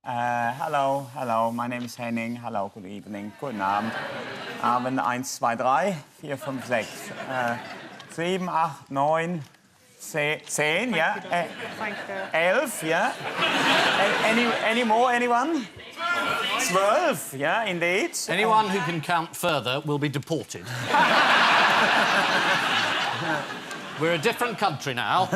Hello, my name is Henning. Hello, good evening, guten Abend. Abend 1, 2, 3, 4, 5, 6, 7, 8, 9, 10, yeah. 11, yeah. Any more, anyone? 12, yeah, indeed. Anyone who can count further will be deported. We're a different country now.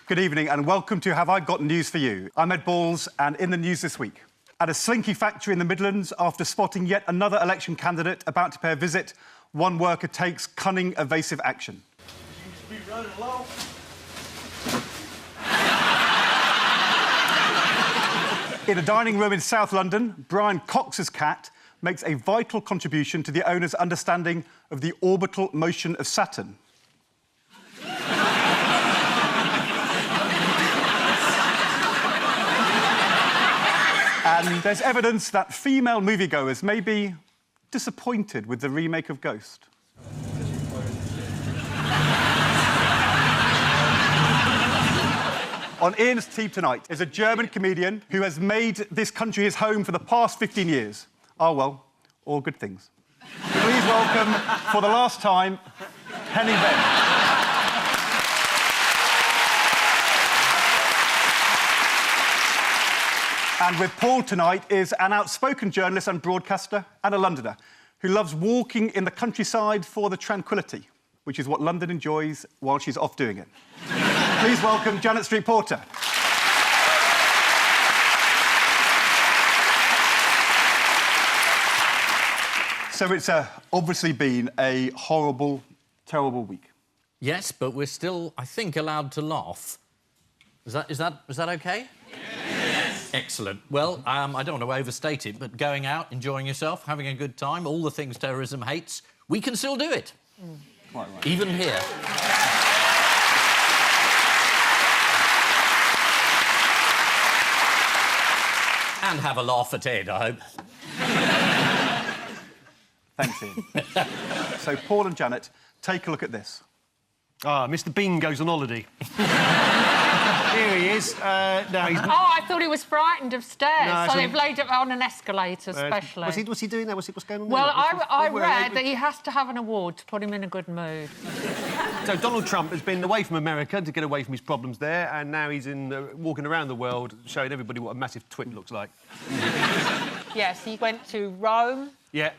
Good evening and welcome to Have I Got News For You? I'm Ed Balls and in the news this week. At a slinky factory in the Midlands, after spotting yet another election candidate about to pay a visit, one worker takes cunning, evasive action. In a dining room in South London, Brian Cox's cat makes a vital contribution to the owner's understanding of the orbital motion of Saturn. And there's evidence that female moviegoers may be disappointed with the remake of Ghost. On Ian's team tonight is a German comedian who has made this country his home for the past 15 years. Oh, well, all good things. Please welcome, for the last time, Henning Wehn. And with Paul tonight is an outspoken journalist and broadcaster and a Londoner who loves walking in the countryside for the tranquility, which is what London enjoys while she's off doing it. Please welcome Janet Street Porter. So it's obviously been a horrible, terrible week. Yes, but we're still, I think, allowed to laugh. Is that OK? Excellent. Well, I don't want to overstate it, but going out, enjoying yourself, having a good time, all the things terrorism hates, we can still do it. Quite right. Even here. And have a laugh at Ed, I hope. Thanks, Ian. So, Paul and Janet, take a look at this. Ah, Mr. Bean goes on holiday. Here he is. No, he's... Oh, I thought he was frightened of stairs, No, so so- they've laid it on an escalator, especially. What's he doing there? What's going on Well, there? I read that he has to have an award to put him in a good mood. So Donald Trump has been away from America to get away from his problems there, and now he's walking around the world showing everybody what a massive twit looks like. Yes, he went to Rome. Yeah.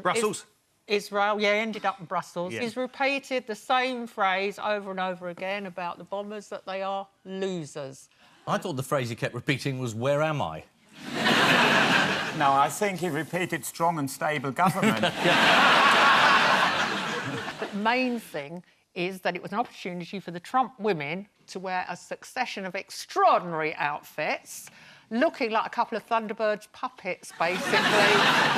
Brussels. Israel, yeah, he ended up in Brussels. Yeah. He's repeated the same phrase over and over again about the bombers, that they are losers. I thought the phrase he kept repeating was, where am I? No, I think he repeated strong and stable government. But the main thing is that it was an opportunity for the Trump women to wear a succession of extraordinary outfits, looking like a couple of Thunderbirds puppets, basically.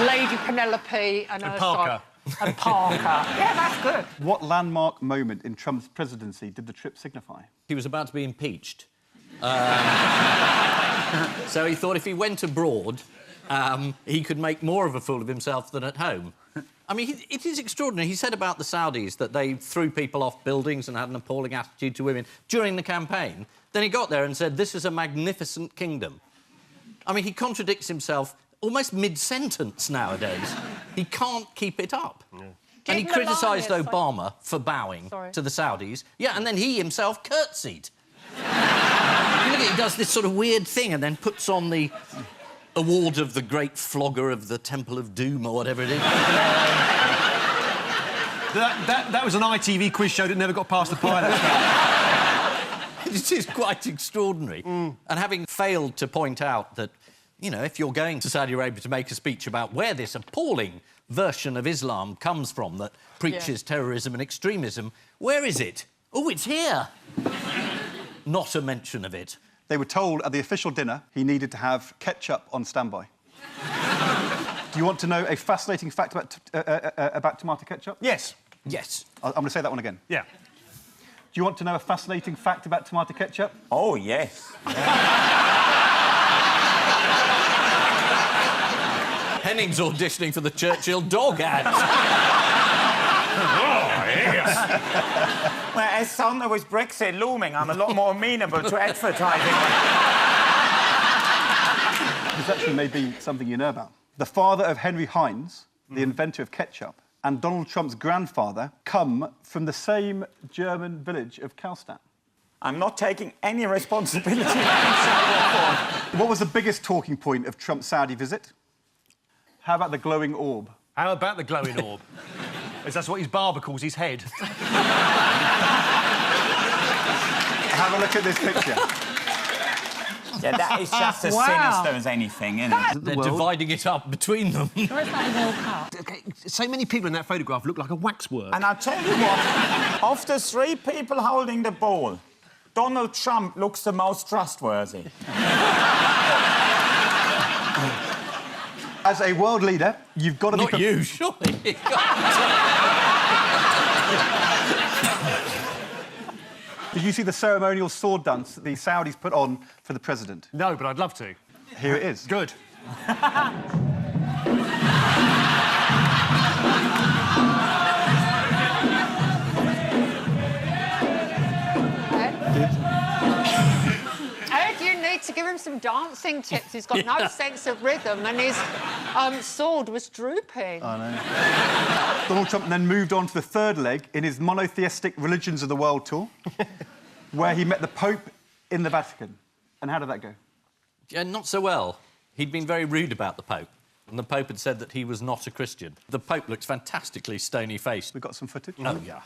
Lady Penelope and her Parker. And Parker. Yeah, that's good. What landmark moment in Trump's presidency did the trip signify? He was about to be impeached. So he thought if he went abroad, he could make more of a fool of himself than at home. I mean, it is extraordinary. He said about the Saudis that they threw people off buildings and had an appalling attitude to women during the campaign. Then he got there and said, this is a magnificent kingdom. I mean, he contradicts himself almost mid-sentence nowadays. He can't keep it up. Yeah. And he criticised Obama for bowing to the Saudis. Yeah, and then he himself curtsied. He does this sort of weird thing and then puts on the award of the great flogger of the Temple of Doom or whatever it is. That was an ITV quiz show that never got past the pilot. It is quite extraordinary. And having failed to point out that You know, if you're going to Saudi Arabia to make a speech about where this appalling version of Islam comes from that preaches terrorism and extremism, where is it? Oh, it's here. Not a mention of it. They were told at the official dinner he needed to have ketchup on standby. Do you want to know a fascinating fact about tomato ketchup? Yes. Yes. I'm going to say that one again. Yeah. Do you want to know a fascinating fact about tomato ketchup? Oh, yes. Henning's auditioning for the Churchill dog ad. Well, as soon with Brexit looming, I'm a lot more amenable to advertising. This actually may be something you know about. The father of Henry Heinz, the inventor of ketchup, and Donald Trump's grandfather come from the same German village of Karlstadt. I'm not taking any responsibility. What was the biggest talking point of Trump's Saudi visit? How about the glowing orb? How about the glowing orb? Is that what his barber calls his head? Have a look at this picture. Yeah, that is just as sinister as anything, isn't it? They're dividing it up between them. Where's that World Cup? Okay, so many people in that photograph look like a waxwork. And I'll tell you what, of the 3 people holding the ball, Donald Trump looks the most trustworthy. As a world leader, you've got to Not you, surely. Did you see the ceremonial sword dance that the Saudis put on for the president? No, but I'd love to. Here it is. Good. Ed, you need to give him some dancing tips. He's got no sense of rhythm and his sword was drooping. I know. Donald Trump then moved on to the third leg in his monotheistic Religions of the World tour, where he met the Pope in the Vatican. And how did that go? Yeah, not so well. He'd been very rude about the Pope, and the Pope had said that he was not a Christian. The Pope looks fantastically stony-faced. We've got some footage. Oh, yeah.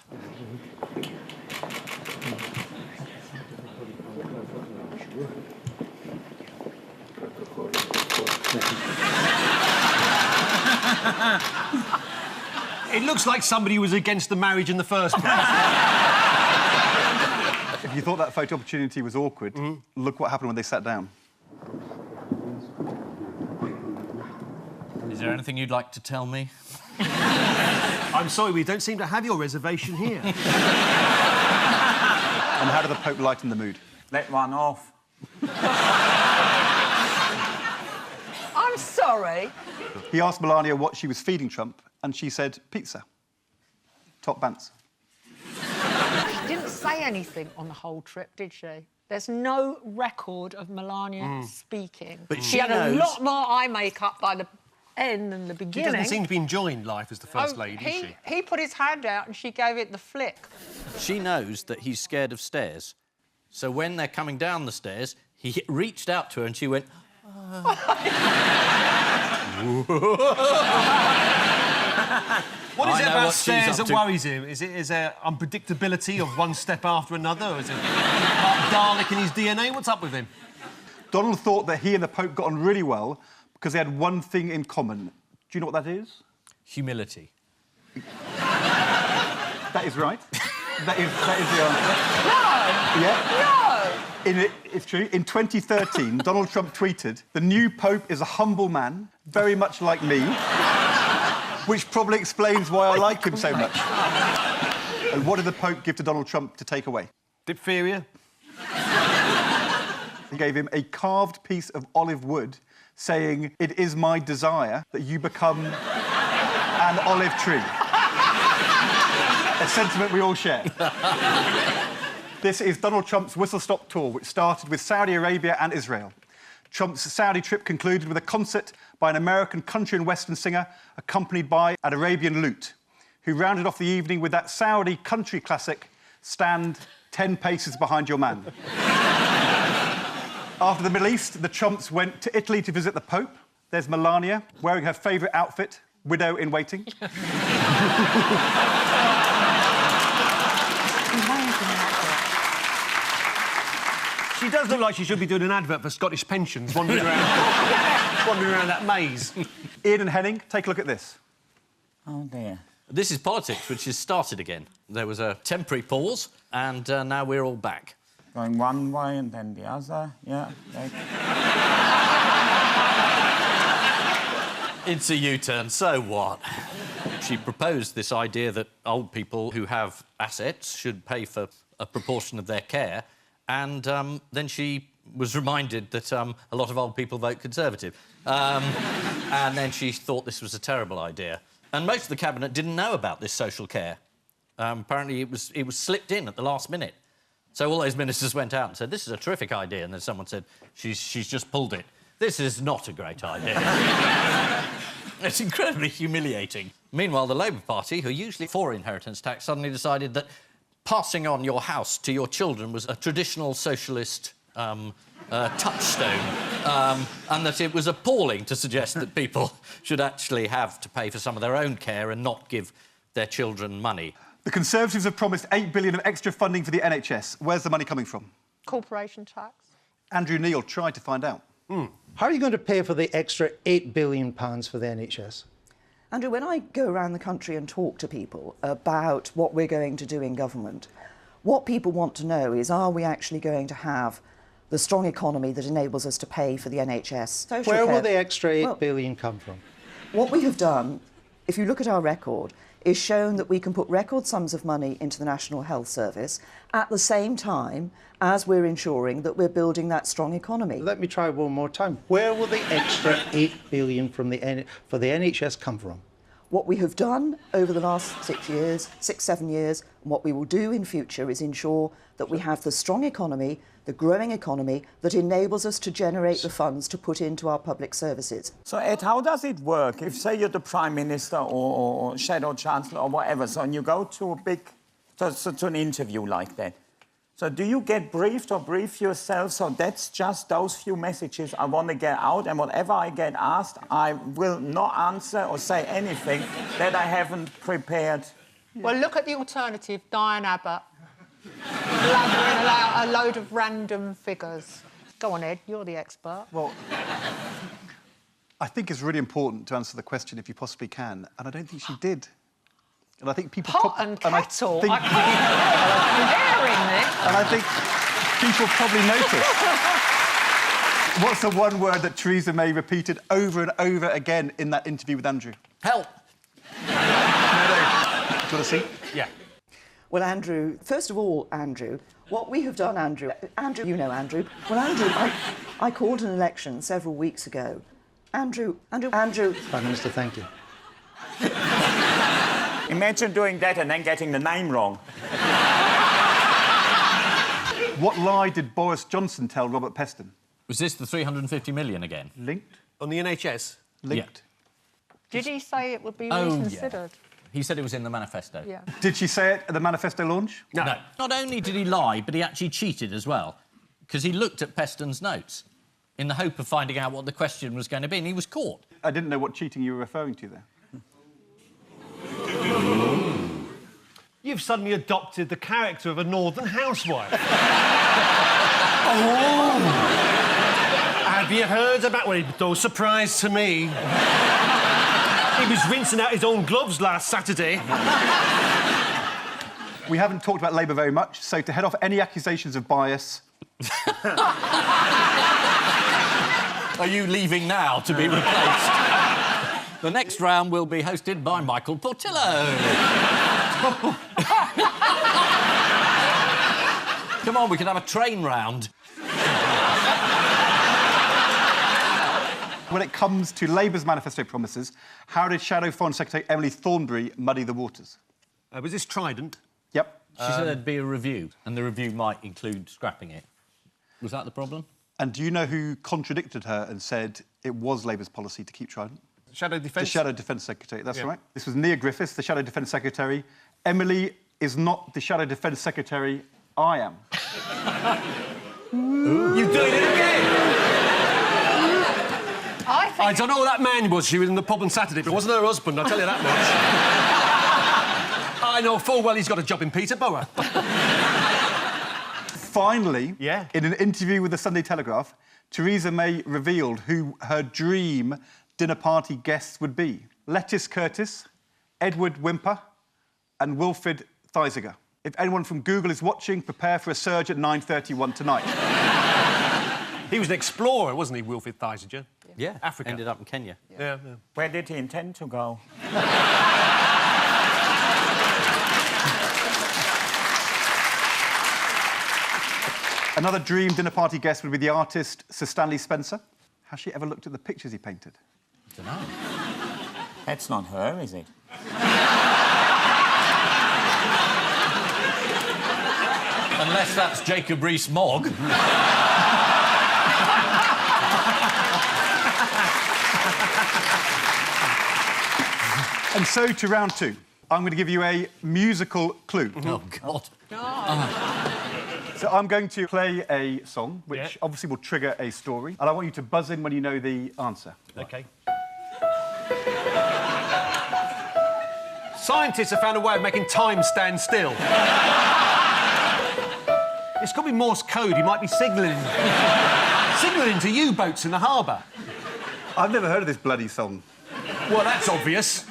It looks like somebody was against the marriage in the first place. If you thought that photo opportunity was awkward, look what happened when they sat down. Is there anything you'd like to tell me? I'm sorry, we don't seem to have your reservation here. And how did the Pope lighten the mood? Let one off. I'm sorry. He asked Melania what she was feeding Trump, and she said pizza. Top bants. She didn't say anything on the whole trip, did she? There's no record of Melania speaking. But she she had knows. a lot more eye makeup by the end than the She beginning. doesn't seem to be enjoying life as the First Lady, does she? He put his hand out and she gave it the flick. She knows that he's scared of stairs. So when they're coming down the stairs, he reached out to her and she went... What is I it know about what she's stairs up that to. worries him? Is there unpredictability of one step after another? Or is it Dalek in his DNA? What's up with him? Donald thought that he and the Pope got on really well because they had one thing in common. Do you know what that is? Humility. That is right. that is the answer. No! Yeah. No! It's true. In 2013, Donald Trump tweeted, "The new Pope is a humble man, very much like me," which probably explains why I like him so much. And what did the Pope give to Donald Trump to take away? Diphtheria? He gave him a carved piece of olive wood, saying, "It is my desire that you become an olive tree." A sentiment we all share. This is Donald Trump's whistle-stop tour, which started with Saudi Arabia and Israel. Trump's Saudi trip concluded with a concert by an American country and western singer, accompanied by an Arabian lute, who rounded off the evening with that Saudi country classic, "Stand 10 paces behind your man." After the Middle East, the Trumps went to Italy to visit the Pope. There's Melania, wearing her favourite outfit, widow in waiting. She does look like she should be doing an advert for Scottish pensions, wandering around, wandering around that maze. Ian and Henning, take a look at this. Oh, dear. This is politics, which has started again. There was a temporary pause, and now we're all back. Going one way and then the other, yeah. It's a U-turn, so what? She proposed this idea that old people who have assets should pay for a proportion of their care, and then she was reminded that a lot of old people vote Conservative. And then she thought this was a terrible idea. And most of the Cabinet didn't know about this social care. Apparently it was slipped in at the last minute. So all those ministers went out and said, this is a terrific idea, and then someone said, she's just pulled it. This is not a great idea. It's incredibly humiliating. Meanwhile, the Labour Party, who are usually for inheritance tax, suddenly decided that passing on your house to your children was a traditional socialist touchstone, and that it was appalling to suggest that people should actually have to pay for some of their own care and not give their children money. The Conservatives have promised £8 billion of extra funding for the NHS. Where's the money coming from? Corporation tax. Andrew Neil tried to find out. How are you going to pay for the extra £8 billion for the NHS? Andrew, when I go around the country and talk to people about what we're going to do in government, what people want to know is, are we actually going to have the strong economy that enables us to pay for the NHS? Where will the extra £8 billion come from? What we have done, if you look at our record, is shown that we can put record sums of money into the National Health Service at the same time as we're ensuring that we're building that strong economy. Let me try one more time. Where will the extra £8 billion for the NHS come from? What we have done over the last 7 years, and what we will do in future is ensure that we have the strong economy, the growing economy, that enables us to generate the funds to put into our public services. So, Ed, how does it work? If, say, you're the Prime Minister or Shadow Chancellor or whatever, so and you go to to an interview like that, so do you get briefed or brief yourself? So that's just those few messages I want to get out, and whatever I get asked, I will not answer or say anything that I haven't prepared. Well, look at the alternative, Diane Abbott. Blathering out a load of random figures. Go on, Ed, you're the expert. Well, I think it's really important to answer the question if you possibly can, and I don't think she did. And I think people... Pot and kettle. I can't hearing this. And I think people probably noticed. What's the one word that Theresa May repeated over and over again in that interview with Andrew? Help! Do you want to see? Yeah. Well, Andrew, first of all, Andrew, what we have done, Andrew, you know Andrew. Well, Andrew, I called an election several weeks ago. Andrew. Prime Minister, thank you. Imagine doing that and then getting the name wrong. What lie did Boris Johnson tell Robert Peston? Was this the 350 million again? Linked? On the NHS? Linked. Did he say it would be Oh, reconsidered? He said it was in the manifesto. Yeah. Did she say it at the manifesto launch? No. Not only did he lie, but he actually cheated as well, because he looked at Peston's notes in the hope of finding out what the question was going to be, and he was caught. I didn't know what cheating you were referring to there. You've suddenly adopted the character of a northern housewife. Have you heard about... Well, it's no surprise to me. He was rinsing out his own gloves last Saturday. We haven't talked about Labour very much, so to head off any accusations of bias... Are you leaving now to be replaced? The next round will be hosted by Michael Portillo. Come on, we can have a train round. When it comes to Labour's manifesto promises, how did Shadow Foreign Secretary Emily Thornberry muddy the waters? Was this Trident? Yep. She said there'd be a review, and the review might include scrapping it. Was that the problem? And do you know who contradicted her and said it was Labour's policy to keep Trident? Shadow Defence? The Shadow Defence Secretary, that's right. This was Nia Griffiths, the Shadow Defence Secretary. Emily is not the Shadow Defence Secretary, I am. You're doing it again! I don't know who that man was she was in the pub on Saturday, but it wasn't her husband, I'll tell you that much. I know full well he's got a job in Peterborough. finally, Yeah. in an interview with the Sunday Telegraph, Theresa May revealed who her dream dinner party guests would be. Lettice Curtis, Edward Whymper and Wilfrid Thesiger. If anyone from Google is watching, prepare for a surge at 9:31 tonight. He was an explorer, wasn't he, Wilfrid Thesiger? Yeah, Africa. ended up in Kenya. Yeah. Where did he intend to go? Another dream dinner party guest would be the artist Sir Stanley Spencer. Has she ever looked at the pictures he painted? I don't know. That's not her, is it? Unless that's Jacob Rees-Mogg. And so to round two. I'm going to give you a musical clue. Oh, God. So I'm going to play a song, which Yeah. obviously will trigger a story. And I want you to buzz in when you know the answer. OK. Scientists have found a way of making time stand still. It's got to be Morse code. He might be signalling to U-boats in the harbour. I've never heard of this bloody song. Well, that's obvious.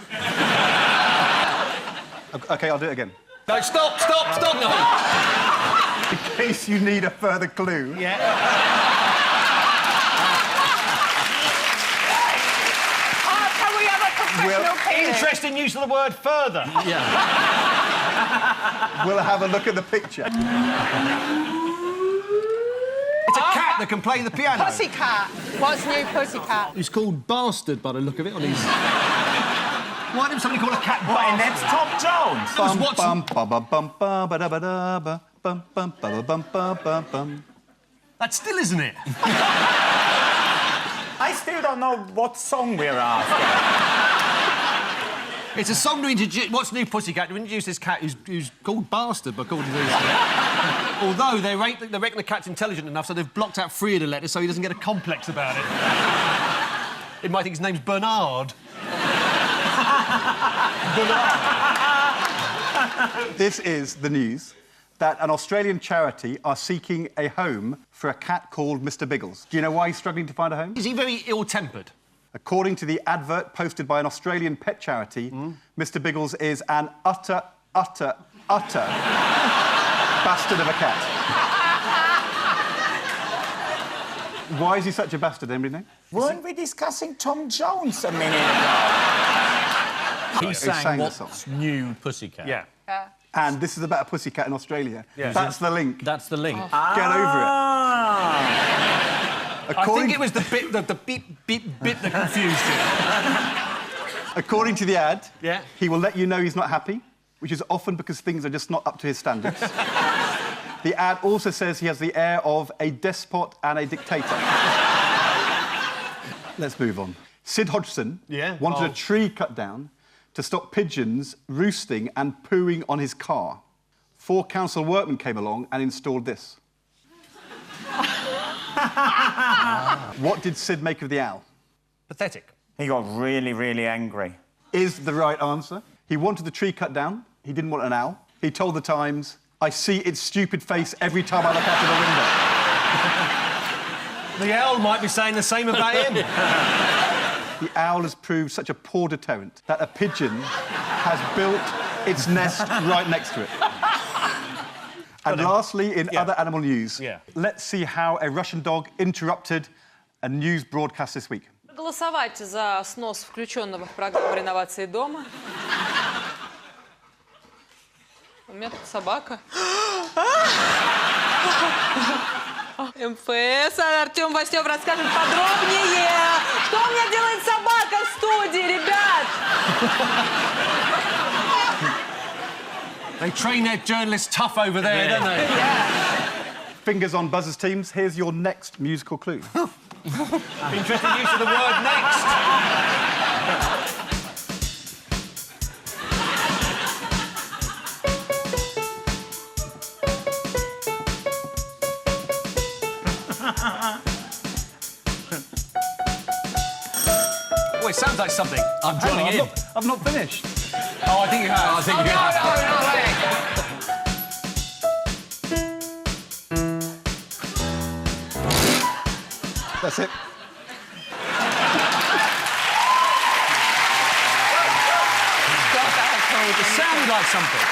OK, I'll do it again. No, stop, no. In case you need a further clue. Yeah. Can we have a professional opinion? Interesting use of the word further. Yeah. We'll have a look at the picture. It's a cat that can play the piano. Pussycat. What's new, Pussycat? He's called Bastard by the look of it on his... Why didn't somebody call a cat But and Bastard? that's Tom Jones. That was Watson. That still isn't it. I still don't know what song we're after. It's a song to introduce... What's new, Pussycat? To introduce this cat who's called Bastard, according to this. Although they reckon the cat's intelligent enough, so they've blocked out 3 of the letters so he doesn't get a complex about it. He might think his name's Bernard. This is the news that an Australian charity are seeking a home for a cat called Mr. Biggles. Do you know why he's struggling to find a home? Is he very ill-tempered? According to the advert posted by an Australian pet charity, Mr. Biggles is an utter bastard of a cat. Why is he such a bastard, anybody know? Weren't we discussing Tom Jones a minute ago? He sang sang the What's song. New, Pussycat. Yeah. And this is about a pussycat in Australia. Yeah. That's the link. That's the link. Get over it. I think it was the beep bit that confused you. According to the ad, Yeah. he will let you know he's not happy, which is often because things are just not up to his standards. The ad also says he has the air of a despot and a dictator. Let's move on. Sid Hodgson wanted a tree cut down to stop pigeons roosting and pooing on his car. 4 council workmen came along and installed this. What did Sid make of the owl? Pathetic. He got really, really angry. Is the right answer. He wanted the tree cut down. He didn't want an owl. He told the Times, "I see its stupid face every time I look out of the window." The owl might be saying the same about him. The owl has proved such a poor deterrent that a pigeon has built its nest right next to it. And lastly, in other animal news, let's see how a Russian dog interrupted a news broadcast this week. Голосовать за снос включенного в программу реновации дома. У меня тут собака. МФС, Артём Васнёв расскажет подробнее. Что у меня делает собака в студии, ребят? They train their journalists tough over there, don't they? Fingers on buzzers, teams. Here's your next musical clue. Interesting use of the word next. Oh, it sounds like something. I'm joining in. I've not finished. Oh, I think you have. I think you have. No, wait. That's it. It sounded like something.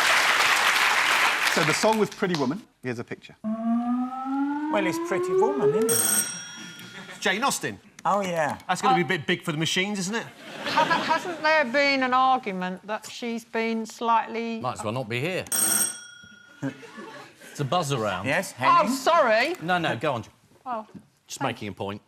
So the song was Pretty Woman. Here's a picture. Well, it's Pretty Woman, isn't it? Jane Austen. Oh, yeah. That's going to be a bit big for the machines, isn't it? Hasn't there been an argument that she's been slightly... Might as well not be here. It's a buzz around. Yes, Henning? Oh, sorry. No, go on. Oh. Just making a point.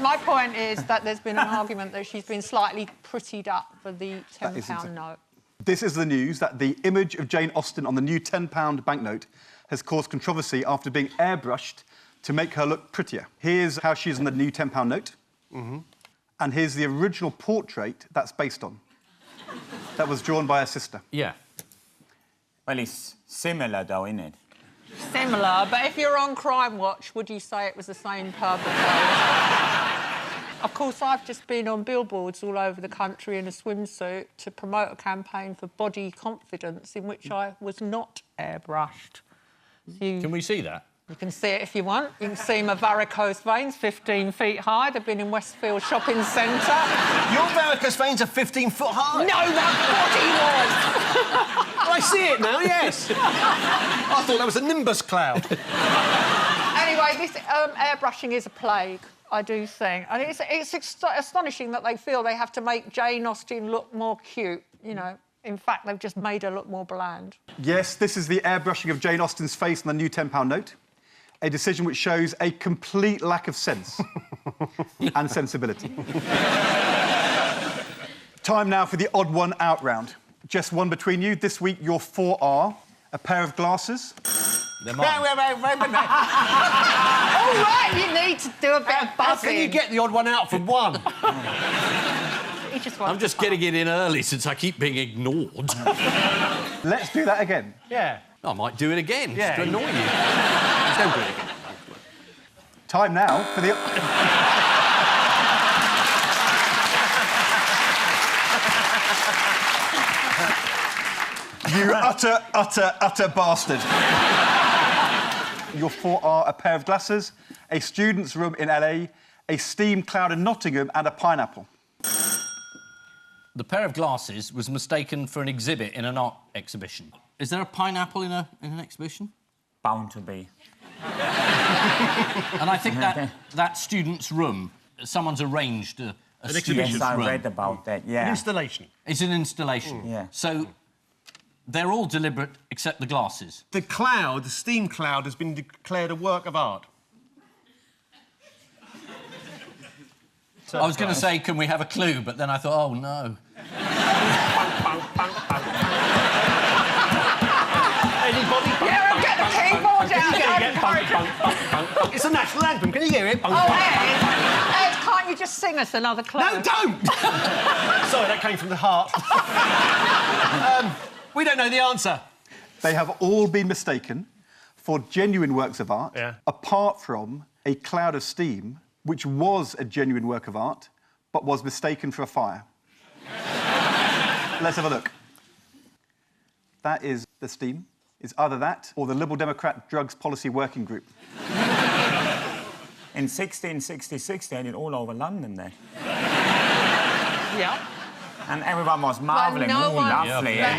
My point is that there's been an argument that she's been slightly prettied up for the £10 note. This is the news that the image of Jane Austen on the new £10 banknote has caused controversy after being airbrushed to make her look prettier. Here's how she is on the new £10 note. And here's the original portrait that's based on. That was drawn by her sister. Yeah. Well, it's similar, though, isn't it? Similar, but if you're on Crime Watch, would you say it was the same perpetrator? Of course, I've just been on billboards all over the country in a swimsuit to promote a campaign for body confidence in which I was not airbrushed. So Can we see that? You can see it if you want. You can see my varicose veins, 15 feet high. They've been in Westfield Shopping Centre. Your varicose veins are 15 foot high. No, that body was! Oh, I see it now, yes. I thought that was a nimbus cloud. Anyway, this airbrushing is a plague, I do think. And it's astonishing that they feel they have to make Jane Austen look more cute, you know. In fact, they've just made her look more bland. Yes, this is the airbrushing of Jane Austen's face on the new £10 note. A decision which shows a complete lack of sense and sensibility. Time now for the odd one out round. Just one between you. This week, your 4 are a pair of glasses. They're mine. All right, you need to do a bit of How buzzing. can you get the odd one out from one? I'm just getting it in early since I keep being ignored. Let's do that again. Yeah. I might do it again, Yeah. just to annoy you. Don't do it again. Time now for the... You utter bastard. Your 4 are a pair of glasses, a student's room in LA, a steam cloud in Nottingham and a pineapple. The pair of glasses was mistaken for an exhibit in an art exhibition. Is there a pineapple in an exhibition? Bound to be. And I think that student's room, someone's arranged a student's Yes, I room. read about that, yeah. An installation. It's an installation. Yeah. So they're all deliberate except the glasses. The cloud, the steam cloud, has been declared a work of art. I was going to say, can we have a clue? But then I thought, oh, no. Anybody? Yeah, get the keyboard out. It's a national anthem. Can you hear it? Oh, Ed, can't you just sing us another clue? No, don't! Sorry, that came from the heart. We don't know the answer. They have all been mistaken for genuine works of art, Yeah. apart from a cloud of steam, which was a genuine work of art, but was mistaken for a fire. Let's have a look. That is the steam. It's either that or the Liberal Democrat Drugs Policy Working Group. In 1666, they had it all over London then. Yeah. And everyone was marvelling. no Ooh, one- lovely, Yeah.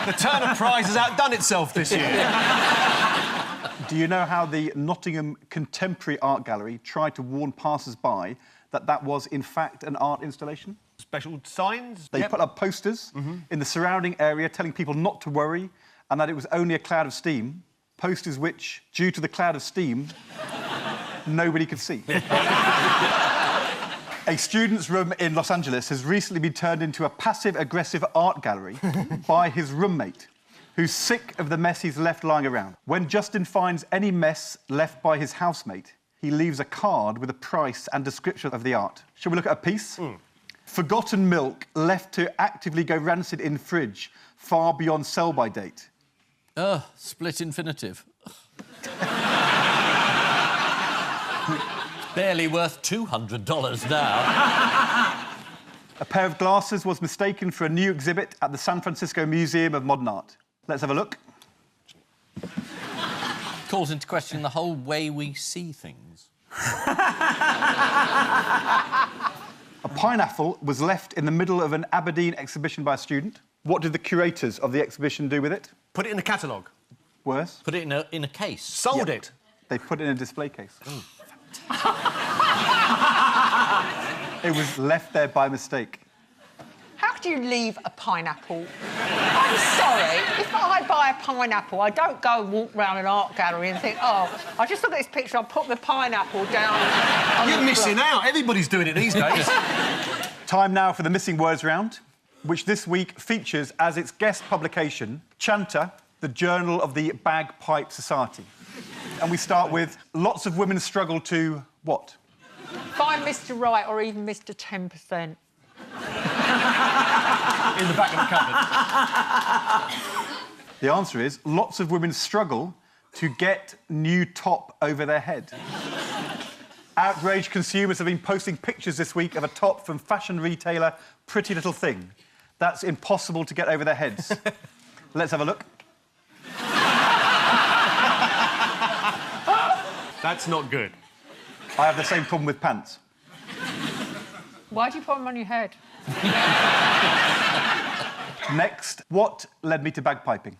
isn't it? The Turner Prize has outdone itself this year. Do you know how the Nottingham Contemporary Art Gallery tried to warn passers-by that that was, in fact, an art installation? Special signs? They put up posters in the surrounding area telling people not to worry and that it was only a cloud of steam, posters which, due to the cloud of steam, nobody could see. A student's room in Los Angeles has recently been turned into a passive-aggressive art gallery by his roommate, who's sick of the mess he's left lying around. When Justin finds any mess left by his housemate, he leaves a card with a price and description of the art. Shall we look at a piece? Forgotten milk left to actively go rancid in fridge, far beyond sell-by date. Split infinitive. Barely worth $200 now. A pair of glasses was mistaken for a new exhibit at the San Francisco Museum of Modern Art. Let's have a look. calls into question the whole way we see things. A pineapple was left in the middle of an Aberdeen exhibition by a student. What did the curators of the exhibition do with it? Put it in the catalogue. Worse? Put it in a case. Sold it. They put it in a display case. It was left there by mistake. How could you leave a pineapple? I'm sorry, if I buy a pineapple, I don't go and walk around an art gallery and think, oh, I just look at this picture, I'll put the pineapple down on You're the missing floor. out. Everybody's doing it these days. Time now for the Missing Words round, which this week features as its guest publication, Chanter, the Journal of the Bagpipe Society. And we start with lots of women struggle to what? Find Mr. Right or even Mr. 10%. In the back of the cupboard. The answer is lots of women struggle to get new top over their head. Outraged consumers have been posting pictures this week of a top from fashion retailer Pretty Little Thing. That's impossible to get over their heads. Let's have a look. That's not good. I have the same problem with pants. Why do you put them on your head? Next, what led me to bagpiping?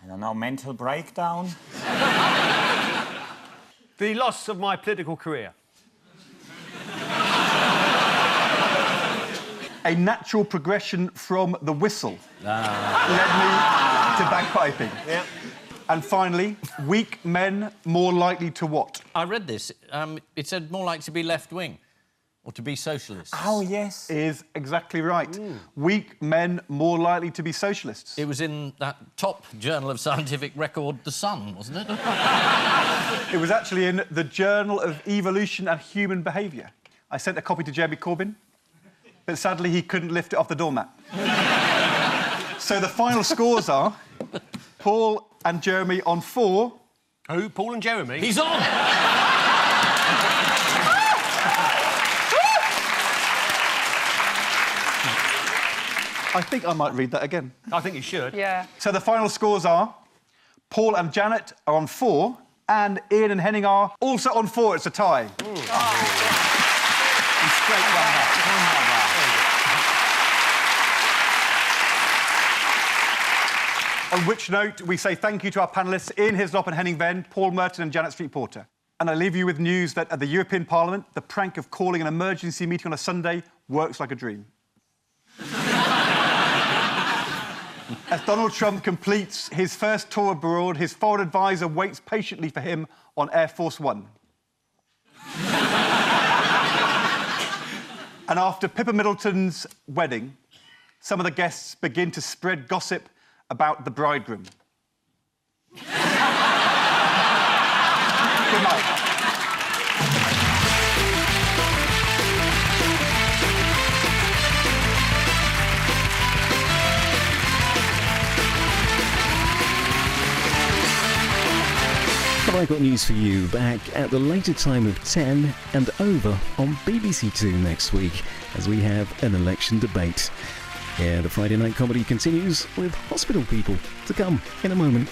I don't know, mental breakdown? The loss of my political career. A natural progression from the whistle led me to bagpiping. Yeah. And finally, weak men more likely to what? I read this. It said more likely to be left-wing or to be socialists. Oh, yes. Is exactly right. Weak men more likely to be socialists. It was in that top journal of scientific record, The Sun, wasn't it? It was actually in the Journal of Evolution and Human Behaviour. I sent a copy to Jeremy Corbyn, but sadly he couldn't lift it off the doormat. So the final scores are Paul and Jeremy on 4. Who? Paul and Jeremy? He's on! I think I might read that again. I think you should. Yeah. So the final scores are Paul and Janet are on 4, and Ian and Henning are also on 4. It's a tie. On which note, we say thank you to our panellists Ian Hislop and Henning Wehn, Paul Merton and Janet Street Porter. And I leave you with news that at the European Parliament, the prank of calling an emergency meeting on a Sunday works like a dream. As Donald Trump completes his first tour abroad, his foreign advisor waits patiently for him on Air Force One. And after Pippa Middleton's wedding, some of the guests begin to spread gossip about the bridegroom. Good night. Have I got news for you back at the later time of 10 and over on BBC Two next week as we have an election debate. Yeah, the Friday night comedy continues with hospital people to come in a moment.